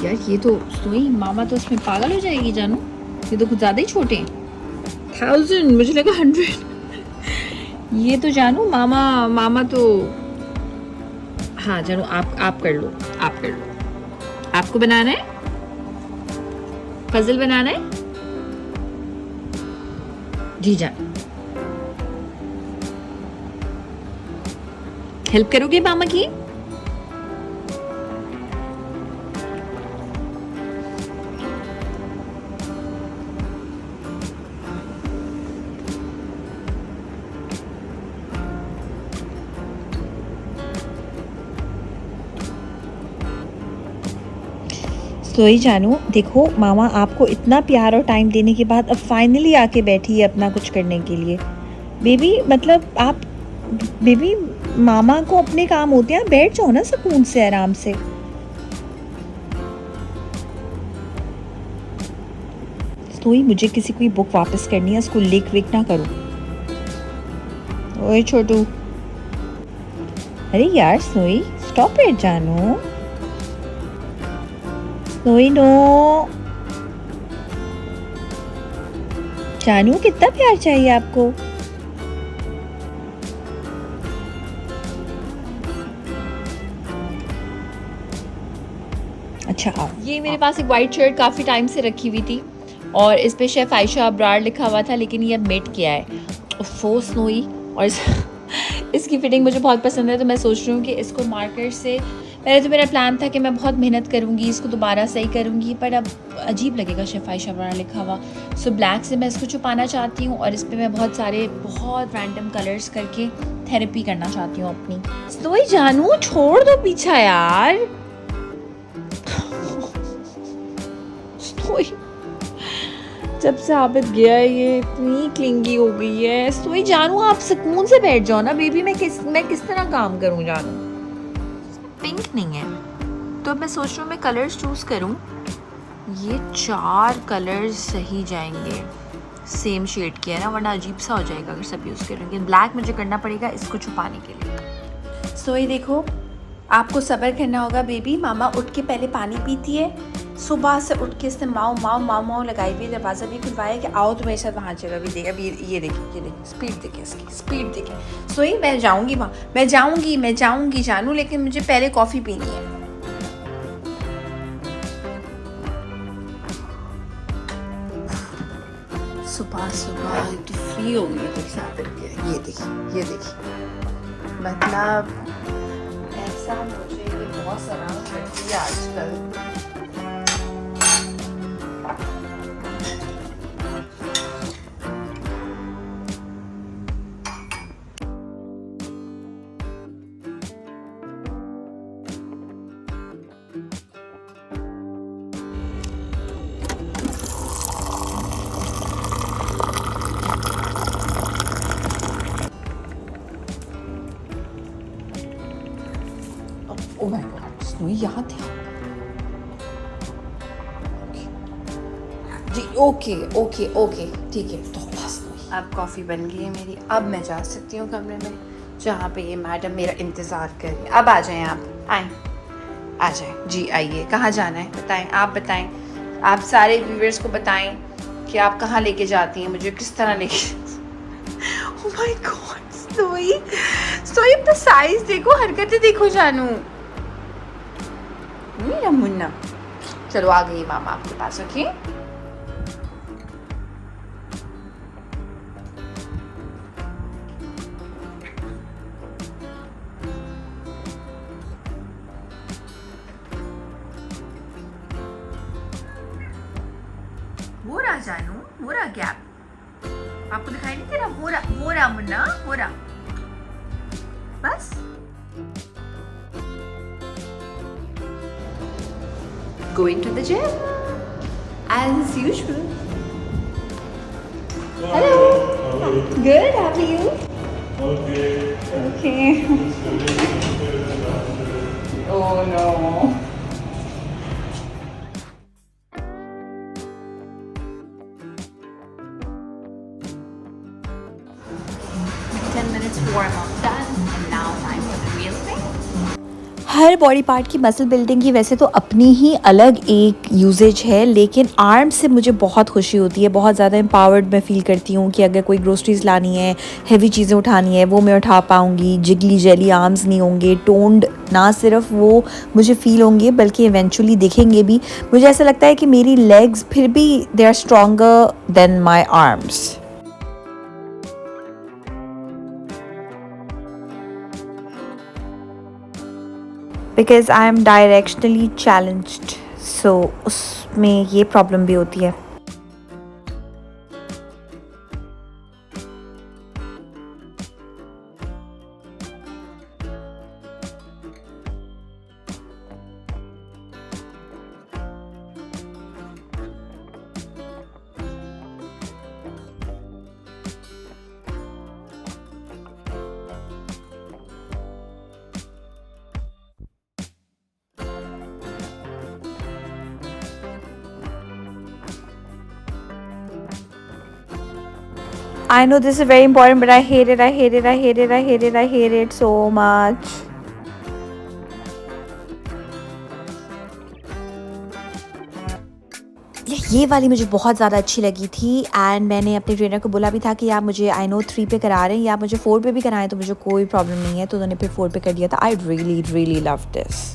यार ये तो सोई मामा तो इसमें पागल हो जाएगी जानू, ये तो कुछ ज़्यादा ही छोटे हैं। 1000, मुझे लगा 100। ये तो जानू मामा मामा तो, हाँ जानू आप कर लो, आप कर लो। आपको बनाना है, पजल बनाना है जी जान। हेल्प करोगे मामा की? सोई जानू देखो, मामा आपको इतना प्यार और टाइम देने के बाद अब फाइनली आके बैठी है अपना कुछ करने के लिए। बेबी मतलब आप, बेबी मामा को अपने काम होते हैं, बैठ जाओ ना सुकून से आराम से। सोई मुझे किसी कोई बुक वापस करनी है, उसको लिख विक ना करो। ओए छोटू, अरे यार सोई स्टॉप इट जानू। सोई नो जानू, कितना प्यार चाहिए आपको? अच्छा आओ। ये मेरे पास एक वाइट शर्ट काफ़ी टाइम से रखी हुई थी और इस पे शेफ आयशा अब्रार लिखा हुआ था, लेकिन ये अब मेट किया है। फो स्नोई और इसकी फिटिंग मुझे बहुत पसंद है, तो मैं सोच रही हूँ कि इसको मार्कर से, पहले तो मेरा प्लान था कि मैं बहुत मेहनत करूँगी, इसको दोबारा सही करूँगी, पर अब अजीब लगेगा शेफ आयशा अब्रार लिखा हुआ। सो ब्लैक से मैं इसको छुपाना चाहती हूँ और इस पर मैं बहुत सारे बहुत रैंडम कलर्स करके थेरेपी करना चाहती हूँ अपनी। स्नोई जानू छोड़ दो पीछा यार। स्नोई जब से आबिद गया है ये इतनी क्लिंगी हो गई है। सोई जानू आप सुकून से बैठ जाओ ना बेबी, मैं किस तरह काम करूं जानू? पिंक नहीं है तो मैं सोच रही हूँ मैं कलर्स चूज करूं। ये 4 कलर्स सही जाएंगे, सेम शेड के है ना, वरना अजीब सा हो जाएगा अगर सब यूज करेंगे। ब्लैक मुझे करना पड़ेगा इसको छुपाने के लिए। सोई देखो आपको सब्र करना होगा बेबी, मामा उठ के पहले पानी पीती है, सुबह से उठ के इसने माओ माओ माओ माओ लगाई हुई, दरवाज़ा भी खुलवाया कि आओ तो मेरे साथ वहाँ जगह भी देगा। अभी ये देखिए स्पीड देखिए, इसकी स्पीड देखिए। सोई मैं जाऊँगी वहाँ, मैं जाऊँगी जानू, लेकिन मुझे पहले कॉफ़ी पीनी है। सुबह सुबह तो फ्री हो गई है। ये देखिए मतलब ऐसा मुझे बहुत सारा करती है आजकल। ओह माय गॉड स्नोई यहाँ थे जी। ओके ठीक है। तो बस अब कॉफ़ी बन गई है मेरी, अब मैं जा सकती हूँ कमरे में जहाँ पे ये मैडम मेरा इंतज़ार कर रही है। अब आ जाएं आप, आ जाएं जी, आइए। कहाँ जाना है बताएं, आप बताएं, आप सारे व्यूअर्स को बताएं कि आप कहाँ लेके जाती हैं मुझे, किस तरह लेके। ओह माय गॉड स्नोई अपना साइज देखो, हरकतें देखो जानू, मेरा मुन्ना। चलो आ गई मामा आपके पास। ओके वो रहा जानू, वो रहा गैप, आपको दिखाई नहीं दे रहा? वो रहा मुन्ना, वो रहा बस। Going to the gym as usual. Hello. Good. How are you? Okay. Oh no. 10 minutes warm up done, and now time for the real thing. Her body part की मसल बिल्डिंग की वैसे तो अपनी ही अलग एक यूजेज है, लेकिन arms से मुझे बहुत खुशी होती है, बहुत ज़्यादा एम्पावर्ड मैं फ़ील करती हूँ कि अगर कोई ग्रोसरीज लानी है, हेवी चीज़ें उठानी है, वो मैं उठा पाऊँगी। जिगली जेली आर्म्स नहीं होंगे, टोन्ड ना सिर्फ वो मुझे फ़ील होंगे बल्कि इवेंचुअली दिखेंगे भी। मुझे ऐसा लगता है कि मेरी लेग्स फिर भी they are stronger than my arms. Because I am directionally challenged, so उसमें ये प्रॉब्लम भी होती है। I know this is very important, but I hate it, I hate it, I hate it, I hate it, I hate it so much. ये वाली मुझे बहुत ज़्यादा अच्छी लगी थी एंड मैंने अपने ट्रेनर को बोला भी था कि आप मुझे आई नो 3 पे करा रहे हैं या आप मुझे 4 पे भी कराएं तो मुझे कोई प्रॉब्लम नहीं है, तो उन्होंने फिर 4 पे कर दिया था। I really really love this.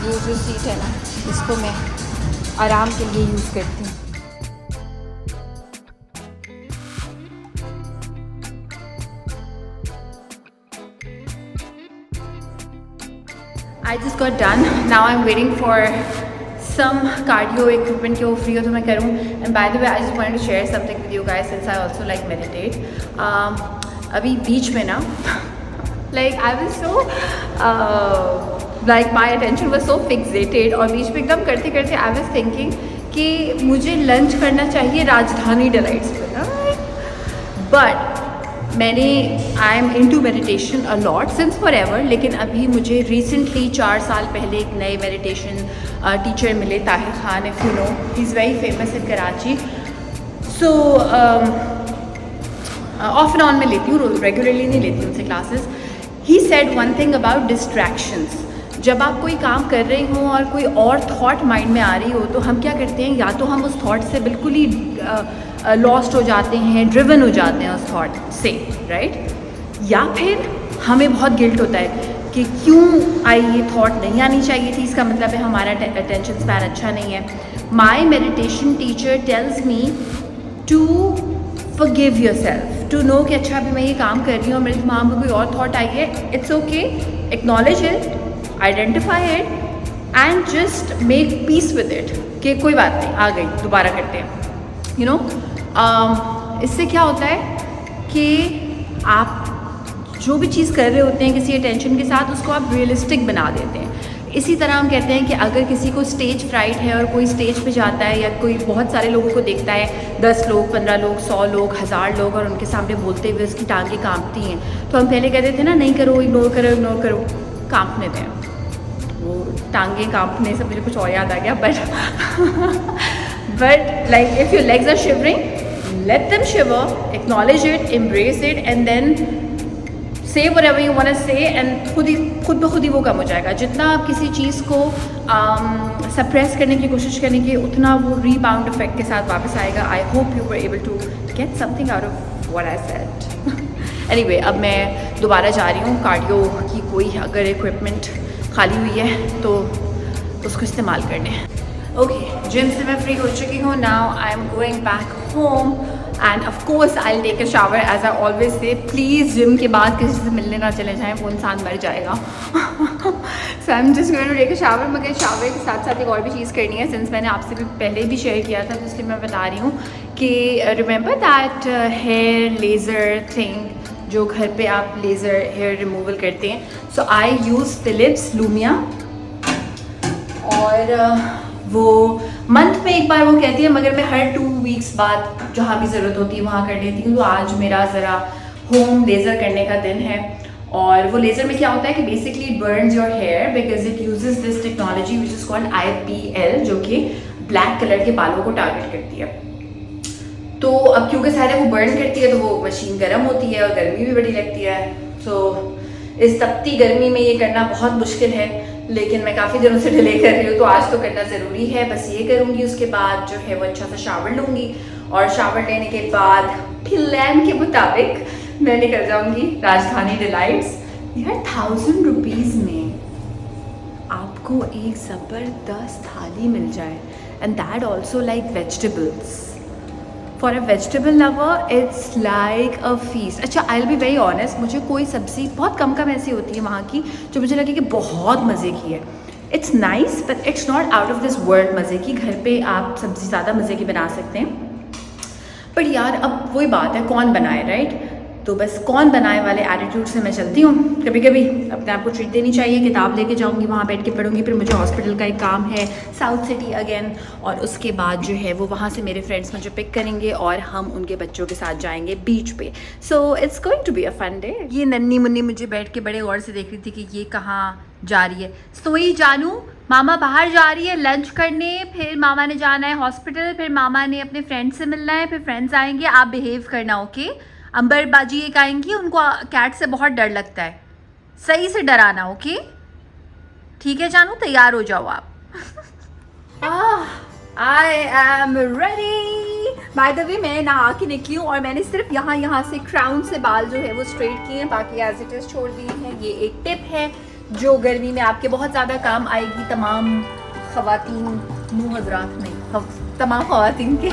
ये जो सीट है ना, इसको मैं आराम के लिए यूज़ करती हूँ। I just got done. Now I'm waiting for some cardio equipment कि वो free हो तो मैं करूँ. And by the way, I just wanted to share something with you guys since I also like meditate. अभी बीच में ना like I was so like my attention was so fixated और बीच में एकदम करते करते I was thinking कि मुझे लंच करना चाहिए राजधानी डिलाइट्स पर, बट मैंने I am into meditation a lot since forever, लेकिन अभी मुझे रिसेंटली 4 साल पहले एक नए मेडिटेशन टीचर मिले, Tahir Khan, if you know, he is very famous in Karachi. So of and on मैं लेती हूँ, रेगुलरली नहीं लेती उनसे classes. He said one thing about distractions. जब आप कोई काम कर रहे हो और कोई और थॉट माइंड में आ रही हो तो हम क्या करते हैं, या तो हम उस थॉट से बिल्कुल ही लॉस्ट हो जाते हैं, ड्रिवन हो जाते हैं उस थॉट से, राइट, या फिर हमें बहुत गिल्ट होता है कि क्यों आई ये थॉट, नहीं आनी चाहिए थी, इसका मतलब है हमारा अटेंशन स्पैन अच्छा नहीं है। My meditation teacher tells me to forgive yourself, to know कि अच्छा अभी मैं ये काम कर रही हूँ और मेरे दिमाग में कोई और थॉट आई है, it's okay, acknowledge it, identify it and just make peace with it, कि कोई बात नहीं, आ गई, दोबारा करते हैं, यू नो। इससे क्या होता है कि आप जो भी चीज़ कर रहे होते हैं किसी अटेंशन के साथ, उसको आप रियलिस्टिक बना देते हैं। इसी तरह हम कहते हैं कि अगर किसी को स्टेज फ्राइट है और कोई स्टेज पे जाता है या कोई बहुत सारे लोगों को देखता है, 10 लोग, 15 लोग, 100 लोग, 1000 लोग, और उनके सामने बोलते हुए उसकी टांगें कांपती हैं, तो हम पहले कहते थे ना, नहीं करो, इग्नोर करो, इग्नोर करो, कांपने दें। वो टांगें कांपने से मुझे कुछ और याद आ गया, but like if your legs are shivering, let them shiver, acknowledge it, embrace it, and then say whatever you want to say, and खुद ब खुद ही वो कम हो जाएगा। जितना आप किसी चीज़ को सप्रेस करने की कोशिश करेंगे, उतना वो रीबाउंड इफेक्ट के साथ वापस आएगा। I hope you were able to get something out of what I said. Anyway, अब मैं दोबारा जा रही हूँ। कार्डियो की कोई अगर इक्विपमेंट खाली हुई है तो उसको इस्तेमाल करने। ओके, जिम से मैं फ्री हो चुकी हूँ। Now I am going back home and of course I take a shower as I always say. Please gym के बाद किसी से मिलने ना चले जाएं, वो इंसान मर जाएगा. So I am just going to take a shower. मगर शावर के साथ साथ एक और भी चीज़ करनी है, सिंस मैंने आपसे भी पहले भी शेयर किया था, तो इसलिए मैं बता रही हूँ कि remember that hair laser thing, जो घर पे आप लेज़र हेयर रिमूवल करते हैं. So I use Philips Lumia, और वो मंथ में एक बार वो कहती है, मगर मैं हर 2 वीक्स बाद जहाँ भी ज़रूरत होती है वहाँ कर लेती हूँ. तो आज मेरा ज़रा होम लेज़र करने का दिन है. और वो लेज़र में क्या होता है कि basically it burns your hair because it uses this technology which is called IPL, जो कि ब्लैक कलर के बालों को टारगेट करती है. तो अब क्योंकि सारे वो बर्न करती है तो वो मशीन गर्म होती है और गर्मी भी बड़ी लगती है. तो इस तपती गर्मी में ये करना बहुत मुश्किल है, लेकिन मैं काफ़ी दिनों से डिले कर रही हूँ, तो आज तो करना ज़रूरी है. बस ये करूँगी, उसके बाद जो है वो अच्छा सा शावर लूँगी, और शावर लेने के बाद प्लान के मुताबिक मैं निकल जाऊँगी राजधानी डिलाइट्स. यार 1000 रुपीज़ में आपको एक ज़बरदस्त थाली मिल जाए, and that also like vegetables. For a vegetable lover it's like a feast. अच्छा, I will be very honest, मुझे कोई सब्ज़ी बहुत कम ऐसी होती है वहाँ की जो मुझे लगे कि बहुत मज़े की है. It's nice but it's not out of this world मज़े की. घर पे आप सब्ज़ी ज़्यादा मज़े की बना सकते हैं, पर यार अब वही बात है, कौन बनाए, राइट? तो बस कौन बनाए वाले एटीट्यूड से मैं चलती हूँ. कभी कभी अपने आप को ट्रीट देनी चाहिए. किताब लेके जाऊँगी, वहाँ बैठ के पढ़ूँगी. फिर मुझे हॉस्पिटल का एक काम है साउथ सिटी अगेन, और उसके बाद जो है वो वहाँ से मेरे फ्रेंड्स मुझे पिक करेंगे और हम उनके बच्चों के साथ जाएंगे बीच पे. So it's going to be a fun day. ये नन्नी मुन्नी मुझे बैठ के बड़े गौर से देख रही थी कि ये कहाँ जा रही है. सोई जानू, मामा बाहर जा रही है लंच करने, फिर मामा ने जाना है हॉस्पिटल, फिर मामा ने अपने फ्रेंड से मिलना है, फिर फ्रेंड्स आएंगे. आप बिहेव करना, ओके? अंबर बाजी एक आएंगी, उनको कैट से बहुत डर लगता है, सही से डराना, ओके? ठीक है जानू, तैयार हो जाओ आप. I am ready. Bye the वे मैं नहा के निकली हूँ, और मैंने सिर्फ यहाँ से क्राउन से बाल जो है वो स्ट्रेट किए हैं, बाकी एज इट इज़ छोड़ दिए हैं. ये एक टिप है जो गर्मी में आपके बहुत ज़्यादा काम आएगी, तमाम ख़वातीन, मुँह हजरात नहीं, तमाम ख़वातीन के.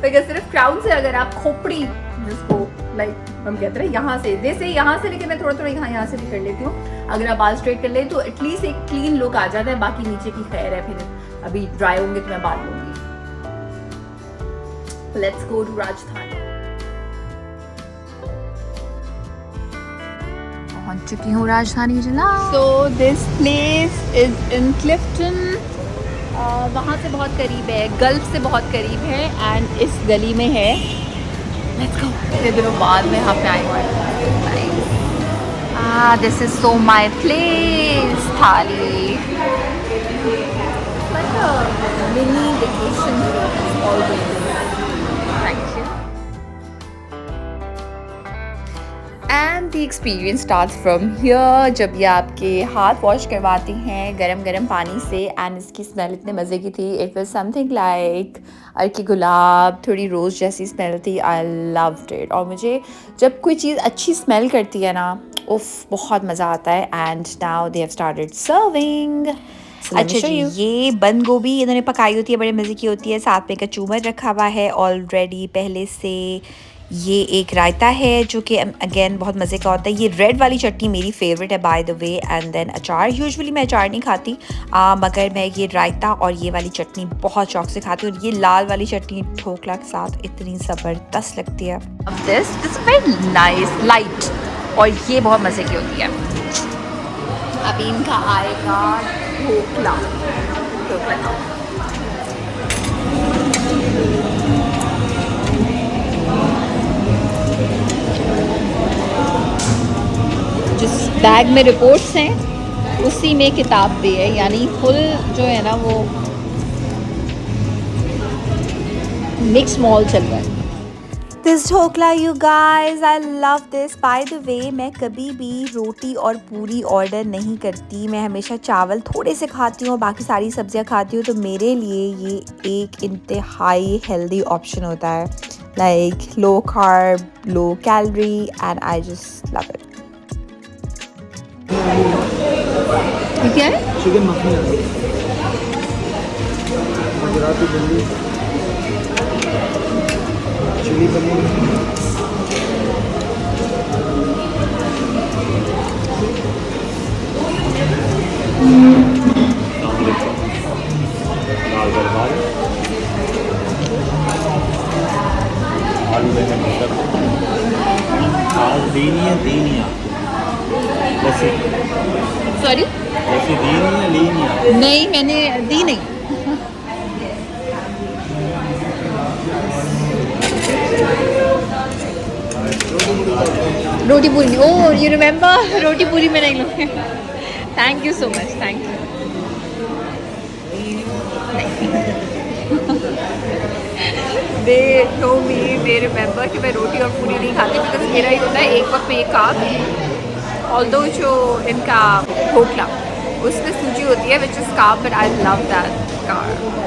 बिकॉज सिर्फ क्राउन से अगर आप खोपड़ी, जिसको लाइक हम कहते हैं यहाँ से, जैसे यहाँ से, लेकिन मैं थोड़ा यहाँ से भी कर लेती हूँ. अगर आप बाल स्ट्रेट कर ले तो एटलीस्ट एक क्लीन लुक आ जाता है. बाकी नीचे की खैर है, फिर अभी ड्राई होंगे तो मैं बाल लूँगी. लेट्स गो टू राजधानी. पहुँच चुकी हूँ राजधानी जिला. So this place is in Clifton. वहाँ से बहुत करीब है, गल्फ से बहुत करीब है, एंड इस गली में है. Let's go. इतने दिनों बाद में यहाँ पे आई हूँ. This is so my place. Thali mini vacation always. Thank you. And the experience starts from here. जब ये आपके हाथ वॉश करवाती हैं गरम गरम पानी से, एंड इसकी स्मेल इतने मज़े की थी. इट वाज समथिंग लाइक अर्की गुलाब, थोड़ी रोज़ जैसी स्मेल थी. I loved it. और मुझे जब कोई चीज़ अच्छी स्मेल करती है ना, उफ, बहुत मज़ा आता है. And now they have started serving. अच्छा जी, ये बंद गोभी इन्होंने पकाई होती है, बड़े मज़े की होती है. साथ में कचूमर रखा हुआ है ऑलरेडी पहले से. ये एक रायता है जो कि अगेन बहुत मज़े का होता है. ये रेड वाली चटनी मेरी फेवरेट है by the way. And then achar. Usually मैं अचार नहीं खाती, मगर मैं ये रायता और ये वाली चटनी बहुत शौक से खाती हूँ. और ये लाल वाली चटनी ढोकला के साथ इतनी ज़बरदस्त लगती है. दिस वेरी नाइस लाइट, और ये बहुत मज़े की होती है. अभी इनका आएगा ढोकला. ढोकला खाओ. जिस बैग में रिपोर्ट्स हैं उसी में किताब भी है, यानी फुल जो है ना वो मिक्स मॉल चल रहा है. This dhokla you guys, I love this. Bye the वे मैं कभी भी रोटी और पूरी ऑर्डर नहीं करती. मैं हमेशा चावल थोड़े से खाती हूँ, बाकी सारी सब्जियाँ खाती हूँ. तो मेरे लिए ये एक इंतहाई हेल्दी ऑप्शन होता है. Like low carb, low calorie, and I just love it. क्या है? चिकन मखनी, गुजराती दिल्ली चिली पनीर दाल दरबार आलू बैंगन मटर आज देनी है जैसे सॉरी जैसे देनी है लेनी है नहीं, मैंने दी नहीं। रोटी पूरी नहीं, ओह यू रिमेम्बर, रोटी पूरी में नहीं लूँगी। Thank you so much, thank you. They know me, they remember कि मैं रोटी और पूरी नहीं खाती, बिकॉज मेरा ही होता है एक वक्त में एक कार्ब। ऑल्दो जो इनका ढोकला उसमें सूजी होती है which is carb, but I love that carb.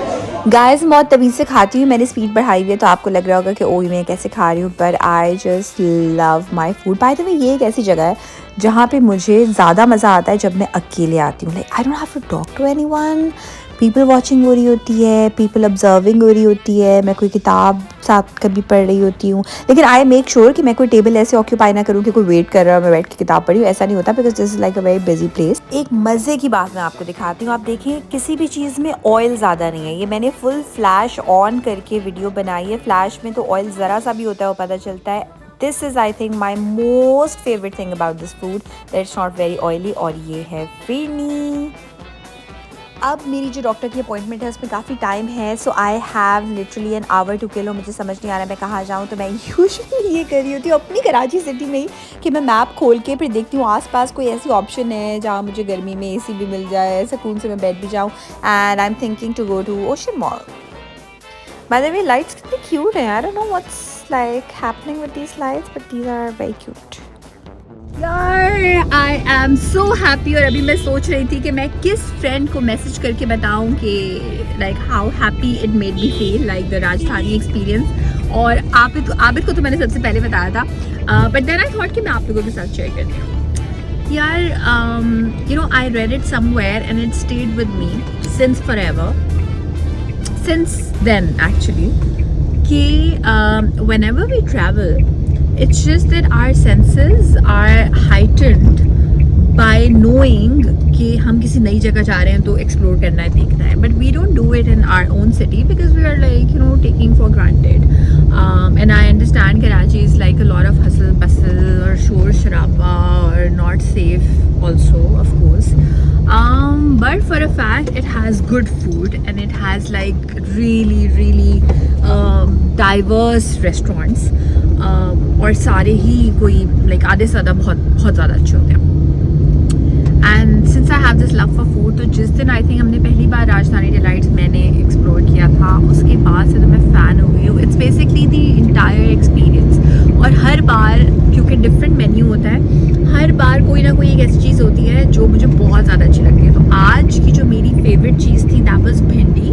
Guys बहुत तमीज़ से खाती हूँ, मैंने स्पीड बढ़ाई हुई है तो आपको लग रहा होगा कि ओह मैं कैसे खा रही हूँ, पर I just love my food. Bye the way ये एक ऐसी जगह है जहाँ पे मुझे ज़्यादा मज़ा आता है जब मैं अकेले आती हूँ। Like I don't have to talk to anyone, people watching हो रही होती है, पीपल ऑब्जर्विंग हो रही होती है, मैं कोई किताब साथ कभी पढ़ रही होती हूँ, लेकिन आई मेक श्योर कि मैं कोई टेबल ऐसे ऑक्यूपाई ना करूँ कि कोई वेट कर रहा है मैं बैठ के किताब पढ़ी हूँ, ऐसा नहीं होता, because this is like a very busy place. एक मज़े की बात मैं आपको दिखाती हूँ, आप देखिए किसी भी चीज़ में ऑयल ज़्यादा नहीं है। ये मैंने फुल फ्लैश ऑन करके वीडियो बनाई है, फ्लैश में तो ऑयल ज़रा सा भी होता है वो पता चलता है। This is I think my most favourite thing about this food, that it's not very oily, और ये है फिरनी। अब मेरी जो डॉक्टर की अपॉइंटमेंट है उसमें काफ़ी टाइम है, so I have literally an hour to kill. मुझे समझ नहीं आ रहा मैं कहाँ जाऊँ, तो मैं यूजुअली ये कर रही होती हूँ अपनी कराची सिटी में ही कि मैं मैप खोल के फिर देखती हूँ आसपास कोई ऐसी ऑप्शन है जहाँ मुझे गर्मी में एसी भी मिल जाए, सुकून से मैं बैठ भी जाऊँ, and I am thinking to go to Ocean Mall. By the way lights कितनी क्यूट हैं, I don't know what's like happening with these lights, but these are very cute. यार आई एम सो हैप्पी, और अभी मैं सोच रही थी कि मैं किस फ्रेंड को मैसेज करके बताऊं कि like how happy it made me feel like the राजधानी एक्सपीरियंस। और आबिद को तो मैंने सबसे पहले बताया था, बट देन आई थॉट कि मैं आप लोगों के साथ शेयर करती हूँ। यार you know I read it somewhere and it stayed with me since forever, since then actually, कि whenever we travel, it's just that our senses are heightened by knowing कि हम किसी नई जगह जा रहे हैं तो एक्सप्लोर करना है, देखना है, but we don't do it in our own city because we are like, you know, taking for granted. And I understand Karachi is like a lot of hustle bustle or शोर शराबा or not safe also, of course. But for a fact it has good food and it has like really diverse restaurants, और सारे ही कोई like आधे से ज़्यादा बहुत ज़्यादा अच्छे होते हैं। And since I have this love for food, तो जिस दिन आई थिंक हमने पहली बार राजधानी डिलाइट्स मैंने एक्सप्लोर किया था, उसके बाद से तो मैं फ़ैन हो गई हूँ। It's basically the entire experience, और हर बार क्योंकि डिफरेंट मेन्यू होता है, हर बार कोई ना कोई एक ऐसी चीज़ होती है जो मुझे बहुत ज़्यादा अच्छी लगती है। तो आज की जो मेरी फेवरेट चीज़ थी दैट वाज भिंडी,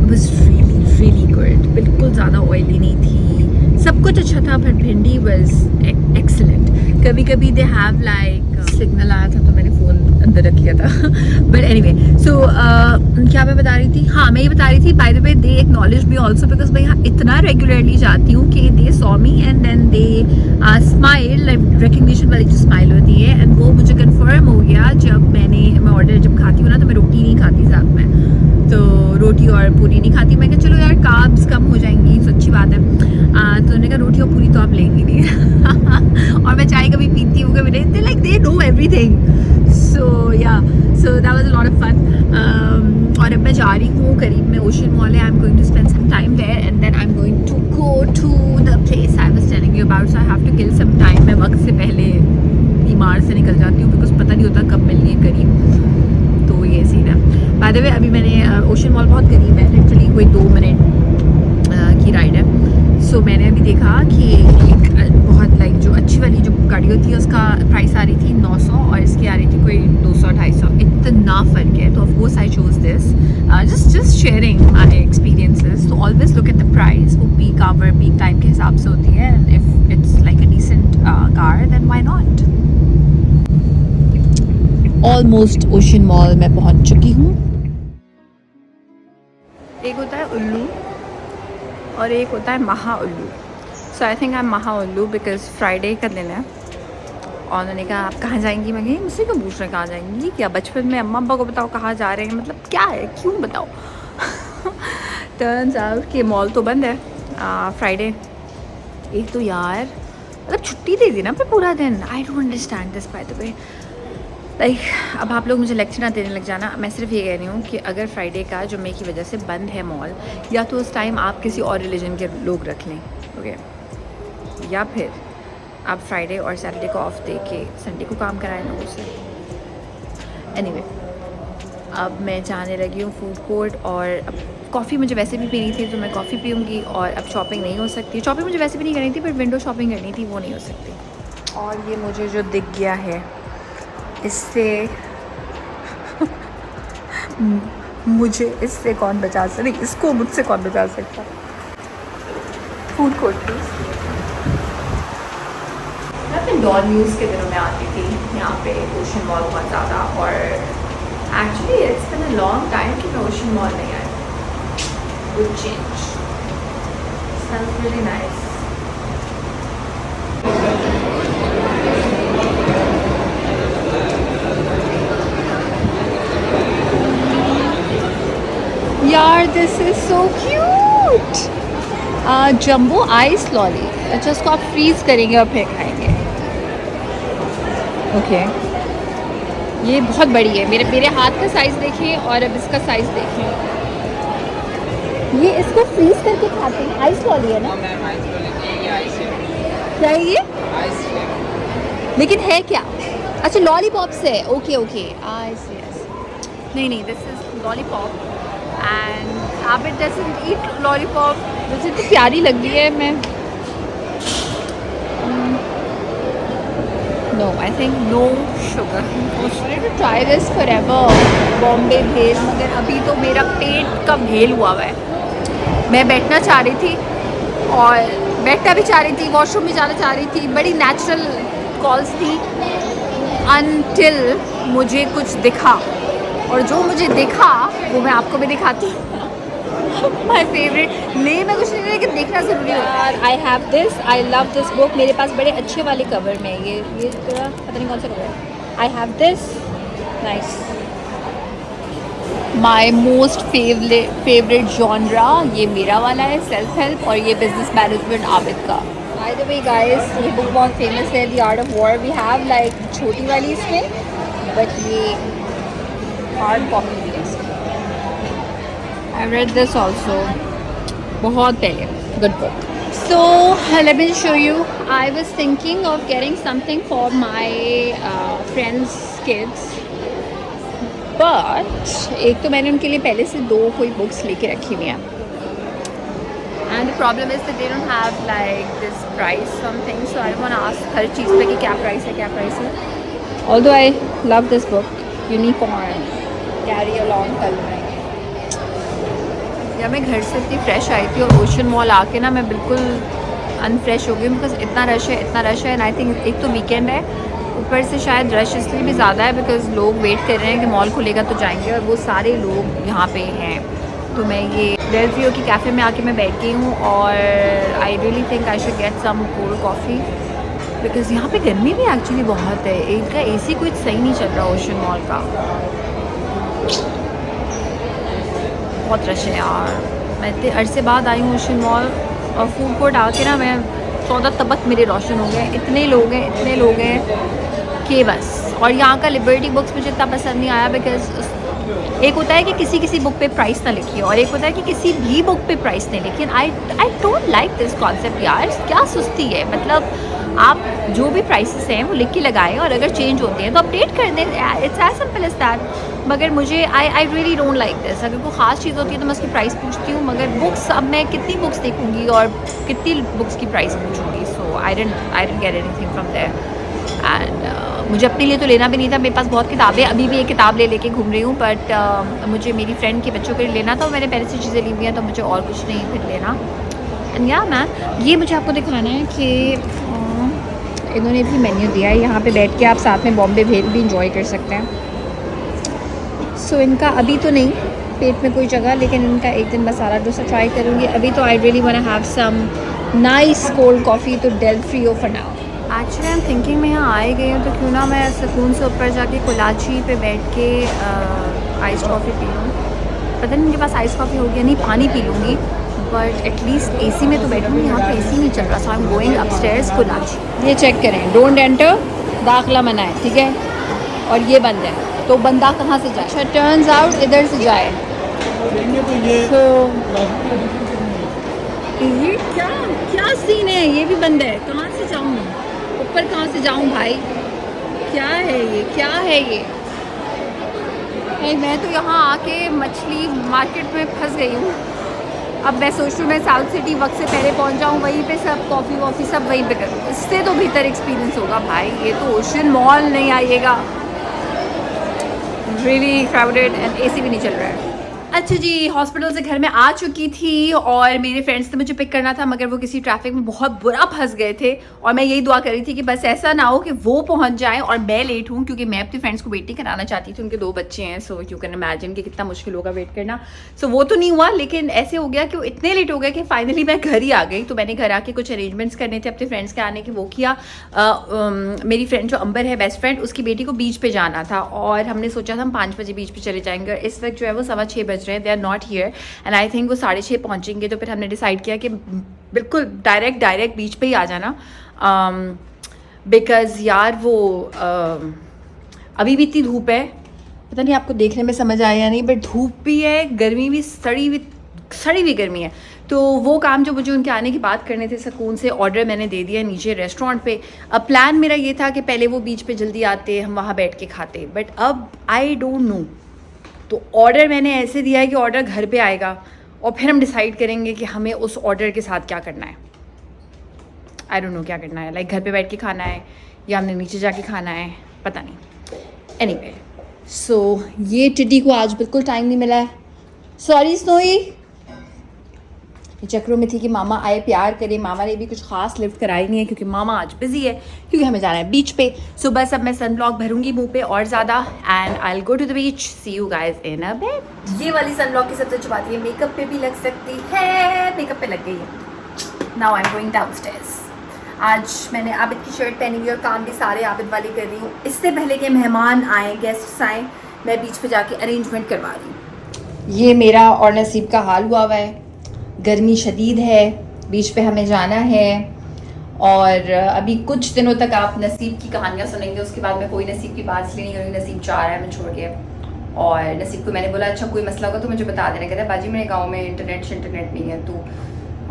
वाज रियली गुड, बिल्कुल ज़्यादा ऑयली नहीं थी, सब कुछ अच्छा था, पर भिंडी वाज एक्सेलेंट। कभी कभी दे हैव लाइक सिग्नल आया था तो मैंने फ़ोन अंदर रख लिया था, बट एनीवे सो क्या मैं बता रही थी, हाँ मैं ये बता रही थी by the way they acknowledge me also, because मैं यहाँ इतना रेगुलरली जाती हूँ कि they saw me and then they smile, like recognition वाली जो स्माइल होती है, एंड वो मुझे कन्फर्म हो गया जब मैं ऑर्डर जब खाती हूँ ना, तो मैं रोटी नहीं खाती साथ में, तो रोटी और पूरी नहीं खाती। मैं कहा चलो यार कार्ब्स कम हो जाएंगी, तो अच्छी बात है। तो उन्होंने कहा रोटी और पूरी तो आप लेंगी नहीं और मैं चाय कभी पीती हूँ कभी नहीं, like they know everything, so yeah so that was a lot of fun. और अब मैं जा रही हूँ, करीब में ओशन मॉल है, I am going to spend some time there and then I am going to go to the place I was telling you about, so I have to kill some time. मैं वक्त से पहले बीमार से निकल जाती हूँ बिकॉज पता नहीं होता कब मिलनी है करीब, तो ये सीन है। बाय द वे अभी मैंने ओशन मॉल बहुत करीब है, लिटरली कोई 2 मिनट की राइड है। सो मैंने अभी देखा कि एक बहुत लाइक जो अच्छी वाली जो गाड़ी होती है उसका प्राइस आ रही थी 900 और इसकी आ रही थी कोई 200-250, इतना फ़र्क है। तो of course I chose this, just sharing my experiences. तो always look at the price, वो पीक आवर पीक टाइम के हिसाब से होती है, and if it's like a decent car then why not. Almost Ocean Mall में पहुंच चुकी हूँ। एक होता है उल्लू और एक होता है महा उल्लू। सो आई थिंक आई एम महा उल्लू बिकॉज फ्राइडे का दिन है। और उन्होंने कहा आप कहाँ जाएंगी? मैं कही मुझसे क्यों पूछ रहे कहाँ जाएंगी? क्या बचपन में अम्मा अब्बा को बताओ कहाँ जा रहे हैं, मतलब क्या है, क्यों बताओ? टर्न्स आउट कि मॉल तो बंद है फ्राइडे। एक तो यार मतलब छुट्टी दे दी ना फिर पूरा दिन। I don't understand this by the way. Like अब आप लोग मुझे लेक्चर ना देने लग जाना। मैं सिर्फ ये कह रही हूँ कि अगर फ्राइडे का जुम्मे की वजह से बंद है मॉल, या तो उस टाइम आप किसी और रिलीजन के लोग रख लें, ओके, या फिर आप फ्राइडे और सैटरडे को ऑफ दे के संडे को काम कराएं लोगों से। एनीवे, अब मैं जाने लगी हूँ फूड कोर्ट। और अब कॉफ़ी मुझे वैसे भी पीनी थी तो मैं कॉफ़ी पीऊँगी। और अब शॉपिंग नहीं हो सकती। शॉपिंग मुझे वैसे भी नहीं करनी थी, पर विंडो शॉपिंग करनी थी, वो नहीं हो सकती। और ये मुझे जो दिख गया है इससे मुझे इससे कौन बचा सकता, नहीं इसको मुझसे कौन बचा सकता। Food court please. मैं अपने डॉन न्यूज़ के दिनों में आती थी यहाँ पे ओशन मॉल बहुत ज़्यादा। और actually it's been a long time कि मैं ओशन मॉल नहीं आई। Good change, smells really nice. यार this is so cute. Jumbo ice lolly. अच्छा, इसको आप फ्रीज करेंगे और फिर खाएंगे। ओके, ये बहुत बड़ी है। मेरे हाथ का साइज़ देखिए और अब इसका साइज़ देखिए। ये इसको फ्रीज करके खाते हैं। आइस लॉली है ना? क्या है ये? लेकिन है क्या? अच्छा, लॉलीपॉप्स है। Okay okay, ice, yes. नहीं, this is lollipop and Abid doesn't eat lollipop. मुझे तो प्यारी लग रही है। मैं no, I think no sugar. To try this forever Bombay bhel, मगर अभी तो मेरा पेट का भेल हुआ है। मैं बैठना चाह रही थी और बैठना भी चाह रही थी, वॉशरूम भी जाना चाह रही थी, बड़ी नेचुरल कॉल्स थी अनटिल मुझे कुछ दिखा। और जो मुझे दिखा वो मैं आपको भी दिखाती हूँ। माई फेवरेट, नहीं मैं कुछ नहीं, लेकिन देखना ज़रूरी होता है। I have this, I love this book. मेरे पास बड़े अच्छे वाले कवर में ये पूरा पता नहीं कौन सा कवर है। I have this, nice. My most favourite genre ये मेरा वाला है, सेल्फ हेल्प, और ये बिजनेस मैनेजमेंट आबिद का। बाय द वे गाइस, ये बुक बहुत फेमस है, the Art of War. We have like छोटी वाली इसमें, बट ये हार्ड कॉपी भी है। आई रेड दिस ऑल्सो बहुत पहले, good book. So let me show you. I was thinking of getting something for my friends kids, but एक तो मैंने उनके लिए पहले से 2 कोई बुक्स लेके रखी हुई हैं। And the problem is that they don't have like this price something, so I want to ask her चीज़ पे कि क्या प्राइस है, क्या प्राइस है। Although I love this book, unicorn, carry along कल में। या मैं घर से इतनी फ्रेश आई थी और ओशन मॉल आके ना मैं बिल्कुल अनफ्रेश हो गई, बिकॉज इतना रश है। एंड आई थिंक एक तो वीकेंड है, ऊपर से शायद रश इसलिए भी ज़्यादा है बिकॉज लोग वेट कर रहे हैं कि मॉल खुलेगा तो जाएंगे, और वो सारे लोग यहाँ पे हैं। तो मैं ये डेल फ्रियो की कैफ़े में आके मैं बैठ गई हूँ और I really think I should get some cold coffee, because यहाँ पे गर्मी भी एक्चुअली बहुत है। एक का एसी कुछ सही नहीं चल रहा ओशन मॉल का, बहुत रश है यार। मैं इतने अरसे बाद आई हूँ ओशन मॉल, और फूड कोर्ट आके ना मैं 14 तबक मेरे रोशन हो गए। इतने लोग हैं कि बस। और यहाँ का लिबर्टी बुक्स मुझे इतना पसंद नहीं आया, बिकॉज एक होता है कि किसी बुक पे प्राइस ना लिखिए, और एक होता है कि किसी भी बुक पे प्राइस नहीं लिखिए। I don't like this concept यार, क्या सुस्ती है। मतलब आप जो भी प्राइसेस हैं वो लिख के लगाएं, और अगर चेंज होते हैं तो अपडेट कर दें। It's as simple as that. मगर मुझे I really don't like this. अगर कोई ख़ास चीज़ होती है तो मैं उसकी प्राइस पूछती हूँ, मगर बुक्स अब मैं कितनी बुक्स देखूँगी और कितनी बुक्स की प्राइस पूछूँगी। So I didn't get anything from there. And मुझे अपने लिए तो लेना भी नहीं था। मेरे पास बहुत किताबें, अभी भी एक किताब लेके घूम रही हूँ, बट मुझे मेरी फ्रेंड के बच्चों के लिए लेना था। मैंने पहले से चीज़ें ली हुई हैं, तो मुझे और कुछ नहीं फिर लेना। एंड या मैम, ये मुझे आपको दिखाना है कि इन्होंने भी मेन्यू दिया है। यहाँ पे बैठ के आप साथ में बॉम्बे भेल भी इंजॉय कर सकते हैं। सो इनका अभी तो नहीं, पेट में कोई जगह, लेकिन इनका एक दिन मसाला डोसा ट्राई करूँगी। अभी तो I really want to have some nice cold coffee, तो डेल फ्रियो for now. Actually I am thinking मैं यहाँ आई गई हूँ तो क्यों ना मैं सुकून से ऊपर जाके कोलाची पे बैठ के आइस कॉफ़ी पी लूँ। पता नहीं उनके पास आइस कॉफ़ी होगी या नहीं, पानी पी लूँगी, बट एटलीस्ट एसी में तो बैठूँगी। यहाँ पे एसी नहीं चल रहा, सो आई एम गोइंग अपस्टेयर्स कोलाची। ये चेक करें, डोंट एंटर, दाखला मना है, ठीक है, और ये बंद है, तो बंदा कहाँ से जाए? अच्छा, टर्न्स आउट इधर से जाए। तो ये क्या सीन है? ये भी बंद है, कहाँ से जाऊँ ऊपर, कहाँ से जाऊँ भाई? क्या है ये, क्या है ये? मैं तो यहाँ आके मछली मार्केट में फंस गई हूँ। अब मैं सोच रही हूँ मैं साउथ सिटी वक्त से पहले पहुँच जाऊँ, वहीं पे सब कॉफ़ी वॉफ़ी सब वहीं पे करूँ, इससे तो बेहतर एक्सपीरियंस होगा भाई। ये तो ओशन मॉल नहीं आइएगा, रियली क्राउडेड एंड एसी भी नहीं चल रहा है। अच्छा जी, हॉस्पिटल से घर में आ चुकी थी और मेरे फ्रेंड्स ने मुझे पिक करना था, मगर वो किसी ट्रैफिक में बहुत बुरा फंस गए थे और मैं यही दुआ कर रही थी कि बस ऐसा ना हो कि वो पहुंच जाएं और मैं लेट हूं, क्योंकि मैं अपने फ्रेंड्स को वेट नहीं कराना चाहती थी। उनके 2 बच्चे हैं, सो यू कैन इमेजिन कि कितना मुश्किल होगा वेट करना। सो वो तो नहीं हुआ, लेकिन ऐसे हो गया कि वो इतने लेट हो गए कि फाइनली मैं घर ही आ गई। तो मैंने घर आके कुछ अरेंजमेंट्स करने थे अपने फ्रेंड्स के आने के, वो किया। मेरी फ्रेंड जो अंबर है, बेस्ट फ्रेंड, उसकी बेटी को बीच पे जाना था और हमने सोचा था हम 5 बजे बीच पे चले जाएंगे। इस वक्त जो है वो 6:15 बज रहे हैं, they are not here and I think वो 6:30 पहुंचेंगे। तो फिर हमने डिसाइड किया कि बिल्कुल डायरेक्ट बीच पे ही आ जाना, बिकॉज यार वो अभी भी इतनी धूप है, पता नहीं आपको देखने में समझ आया या नहीं, बट धूप भी है, गर्मी भी, सड़ी हुई गर्मी है। तो वो काम जो मुझे उनके आने की बात करने थे, सुकून से ऑर्डर मैंने दे दिया नीचे रेस्टोरेंट पे। अब प्लान मेरा ये था कि पहले वो बीच पे जल्दी आते, हम वहाँ बैठ के खाते, बट अब आई डोंट नो। तो ऑर्डर मैंने ऐसे दिया है कि ऑर्डर घर पे आएगा और फिर हम डिसाइड करेंगे कि हमें उस ऑर्डर के साथ क्या करना है। आई डोंट नो क्या करना है, लाइक घर पे बैठ के खाना है या हमने नीचे जाके खाना है, पता नहीं। एनीवे, सो ये टिड्डी को आज बिल्कुल टाइम नहीं मिला है, सॉरी स्नोई। चक्रों में थी कि मामा आए प्यार करे, मामा ने भी कुछ खास लिफ्ट कराई नहीं है क्योंकि मामा आज बिजी है, क्योंकि हमें जाना है बीच पे। सो बस अब मैं सन ब्लॉक भरूंगी मुंह पे और ज़्यादा, and I will go to the beach, see you guys in a bit. ये वाली सन ब्लॉक की सबसे अच्छी बात है, मेकअप पे भी लग सकती है, मेकअप पे लग गई है। Now I am going downstairs. आज मैंने आबिद की शर्ट पहनी हुई और काम भी सारे आबिद वाले कर रही हूँ। इससे पहले कि मेहमान आए, गेस्ट्स आए, मैं बीच पे जाके अरेंजमेंट करवा रही हूँ। ये मेरा और नसीब का हाल हुआ है, गर्मी शदीद है, बीच पे हमें जाना है और अभी कुछ दिनों तक आप नसीब की कहानियाँ सुनेंगे, उसके बाद मैं कोई नसीब की बात इसलिए नहीं करूँगी, नसीब जा रहा है मैं छोड़ के। और नसीब को मैंने बोला अच्छा कोई मसला होगा तो मुझे बता देना, कहता है बाजी मेरे गाँव में इंटरनेट नहीं है, तो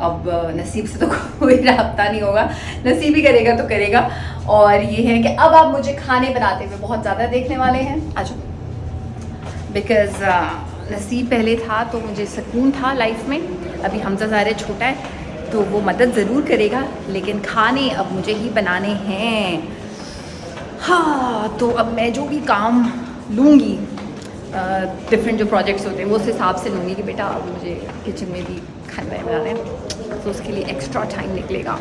अब नसीब से तो कोई रब्ता नहीं होगा, नसीब ही करेगा तो करेगा। और ये है कि अब आप मुझे खाने बनाते हुए बहुत ज़्यादा देखने वाले हैं, आज बिकॉज़ नसीब पहले था तो मुझे सुकून था लाइफ में, अभी हमजा ज़ाहिर छोटा है तो वो मदद ज़रूर करेगा, लेकिन खाने अब मुझे ही बनाने हैं। हाँ, तो अब मैं जो भी काम लूँगी, डिफरेंट जो प्रोजेक्ट्स होते हैं वो उस हिसाब से लूँगी कि बेटा अब मुझे किचन में भी खाना बनाना है, तो उसके लिए एक्स्ट्रा टाइम निकलेगा।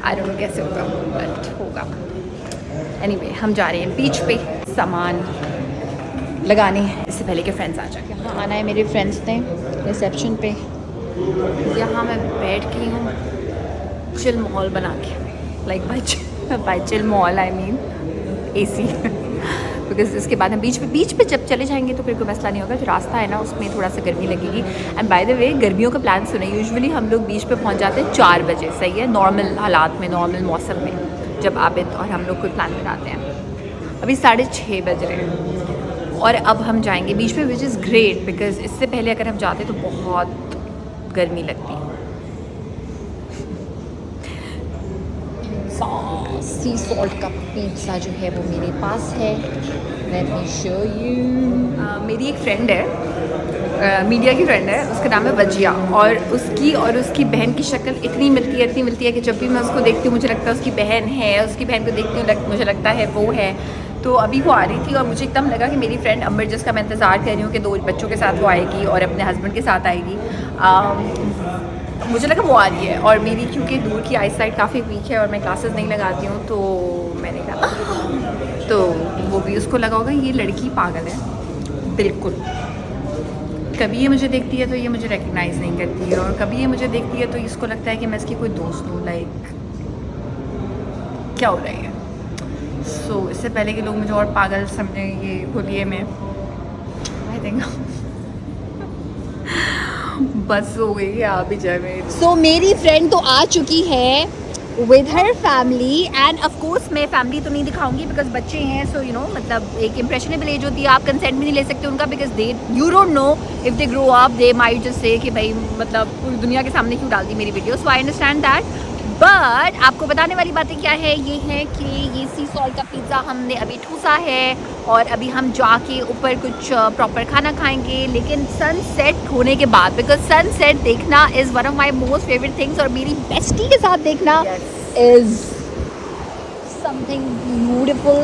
आई डोंट नो कैसे होगा, बट होगा। एनीवे, हम जा रहे हैं बीच पे सामान लगाने हैं इससे पहले कि फ्रेंड्स आ जाए। यहाँ आना है मेरे फ्रेंड्स ने रिसेप्शन पे, यहाँ मैं बैठ गई हूँ चिल माहौल बना के, लाइक बाय चिल माहौल आई मीन एसी, बिकॉज इसके बाद हम बीच पे जब चले जाएंगे तो फिर कोई मसला नहीं होगा। जो रास्ता है ना उसमें थोड़ा सा गर्मी लगेगी। एंड बाय द वे, गर्मियों का प्लान सुने, यूजुअली हम लोग बीच पे पहुँच जाते हैं 4 बजे, सही है, नॉर्मल हालात में, नॉर्मल मौसम में, जब आबिद और हम लोग कोई प्लान बनाते हैं। अभी 6:30 बज रहे हैं और अब हम जाएंगे बीच पे, विच इज़ ग्रेट, बिकॉज इससे पहले अगर हम जाते तो बहुत गर्मी लगती। सी सॉल्ट का पिज़्ज़ा जो है वो मेरे पास है, लेट मी शो यू। मेरी एक फ्रेंड है, मीडिया की फ्रेंड है, उसका नाम है वजिया, और उसकी बहन की शक्ल इतनी मिलती है कि जब भी मैं उसको देखती हूँ मुझे लगता है उसकी बहन है, उसकी बहन को देखती हूँ मुझे लगता है वो है। तो अभी वो आ रही थी और मुझे एकदम लगा कि मेरी फ्रेंड अमर, जिसका मैं इंतज़ार कर रही हूँ कि 2 बच्चों के साथ वो आएगी और अपने हस्बैंड के साथ आएगी, मुझे लगा वो आ रही है। और मेरी क्योंकि दूर की आई साइट काफ़ी वीक है और मैं ग्लासेस नहीं लगाती हूँ, तो मैंने कहा, तो वो भी उसको लगा होगा ये लड़की पागल है, बिल्कुल कभी ये मुझे देखती है तो ये मुझे रिकग्नाइज़ नहीं करती है, और कभी ये मुझे देखती है तो इसको लगता है कि मैं इसकी कोई दोस्त हूँ। लाइक क्या हो रही है? सो इससे पहले कि लोग मुझे और पागल समझें ये होलिये में, आई थिंक बस हो गई है, आप ही जाए मेरी। सो मेरी फ्रेंड तो आ चुकी है with her family, and of course मैं फैमिली तो नहीं दिखाऊंगी बिकॉज बच्चे हैं, सो यू नो मतलब एक इम्प्रेशनेबल एज होती है, आप कंसेंट भी नहीं ले सकते उनका, because they you don't know if they grow up they might just say कि भाई मतलब पूरी दुनिया के सामने क्यों डाल दी मेरी video. So I understand that, but आपको बताने वाली बातें क्या है, ये है कि ये सी सॉल्ट का पिज़्ज़ा हमने अभी ठूसा है और अभी हम जाके ऊपर कुछ प्रॉपर खाना खाएंगे, लेकिन सनसेट होने के बाद, बिकॉज सनसेट देखना is one of my most favourite things, और मेरी बेस्टी के साथ देखना इज़ समथिंग ब्यूटिफुल।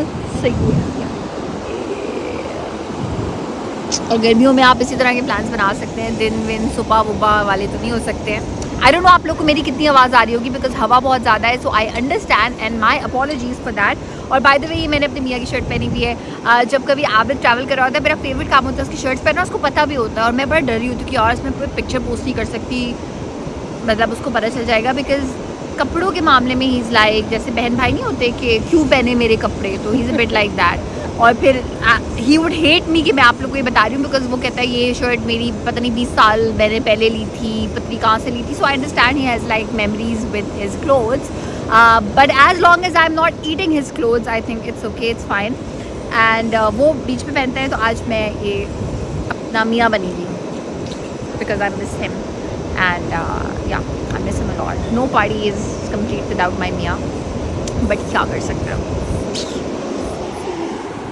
और गर्मियों में आप इसी तरह के प्लान्स बना सकते हैं, दिन विन सुबह वुबह वाले तो नहीं हो सकते हैं। आई डोंट नो आप लोग को मेरी कितनी आवाज़ आ रही होगी बिकॉज हवा बहुत ज़्यादा है, so I understand and my apologies for that. और बाय द वे ये मैंने अपने मियाँ की शर्ट पहनी हुई है। जब कभी आबिद ट्रैवल कर रहा होता है, मेरा फेवरेट काम होता है उसकी शर्ट्स पहनना, उसको पता भी होता है, और मैं बड़ा डरी होती हूँ कि यार इसमें पिक्चर पोस्ट नहीं कर सकती, मतलब उसको पता चल जाएगा, बिकॉज कपड़ों के मामले में ही इज़ लाइक जैसे बहन भाई नहीं होते कि क्यों पहने मेरे कपड़े, तो he is a bit like that. और फिर ही वुड हेट मी कि मैं आप लोग को ये बता रही हूँ, बिकॉज वो कहता है ये शर्ट मेरी पता नहीं 20 साल मैंने पहले ली थी, पत्नी कहाँ से ली थी। So I understand he has like memories with his clothes, but as long as I am not eating his clothes I think it's okay, it's fine. And वो बीच में पहनते हैं, तो आज मैं ये अपना मियाँ बनी हुई because I miss him, and yeah I miss him a lot. No party is complete without my मियाँ, बट क्या कर सकते हैं।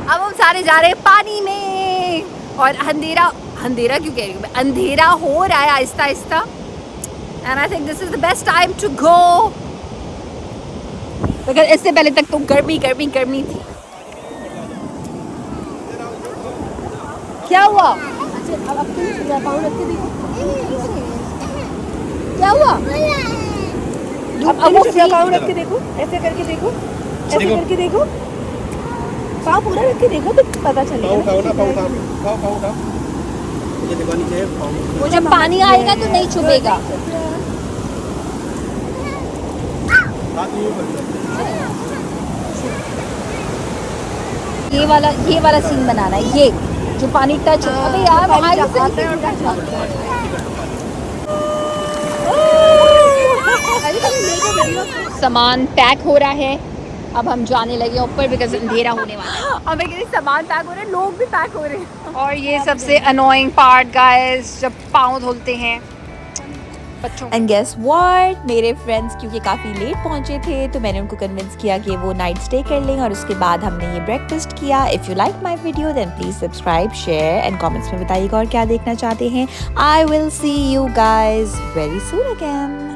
अब हम सारे जा रहे हैं पानी में, और अंधेरा क्यों कह रही हूँ मैं, अंधेरा हो रहा है आहिस्ता आहिस्ता, and I think this is the best time to go, because इससे पहले तक तो गर्मी थी। क्या हुआ? क्या हुआ? अब वो पाँव रख के देखो, ऐसे करके देखो, ऐसे करके देखो, पाँव पूरा रख के देखो तो पता चलेगा। वो जब पानी आएगा तो नहीं चुभेगा। ये वाला सीन बनाना है, ये जो पानी टच हो। अबे यार सामान पैक हो रहा है, अब हम जाने लगे ऊपर बिकॉज अंधेरा होने वाला है। अब मैं सामान पैक हो रहे हैं, लोग भी पैक हो रहे हैं, और ये सबसे अनोइंग पार्ट गाइस जब पाँव धुलते हैं बच्चों। एंड गेस व्हाट, मेरे फ्रेंड्स क्योंकि काफ़ी लेट पहुंचे थे तो मैंने उनको कन्विंस किया कि वो नाइट स्टे कर लें, और उसके बाद हमने ये ब्रेकफास्ट किया। If you like my video then please subscribe, share and comments में बताइएगा और क्या देखना चाहते हैं। I will see you guys very soon again.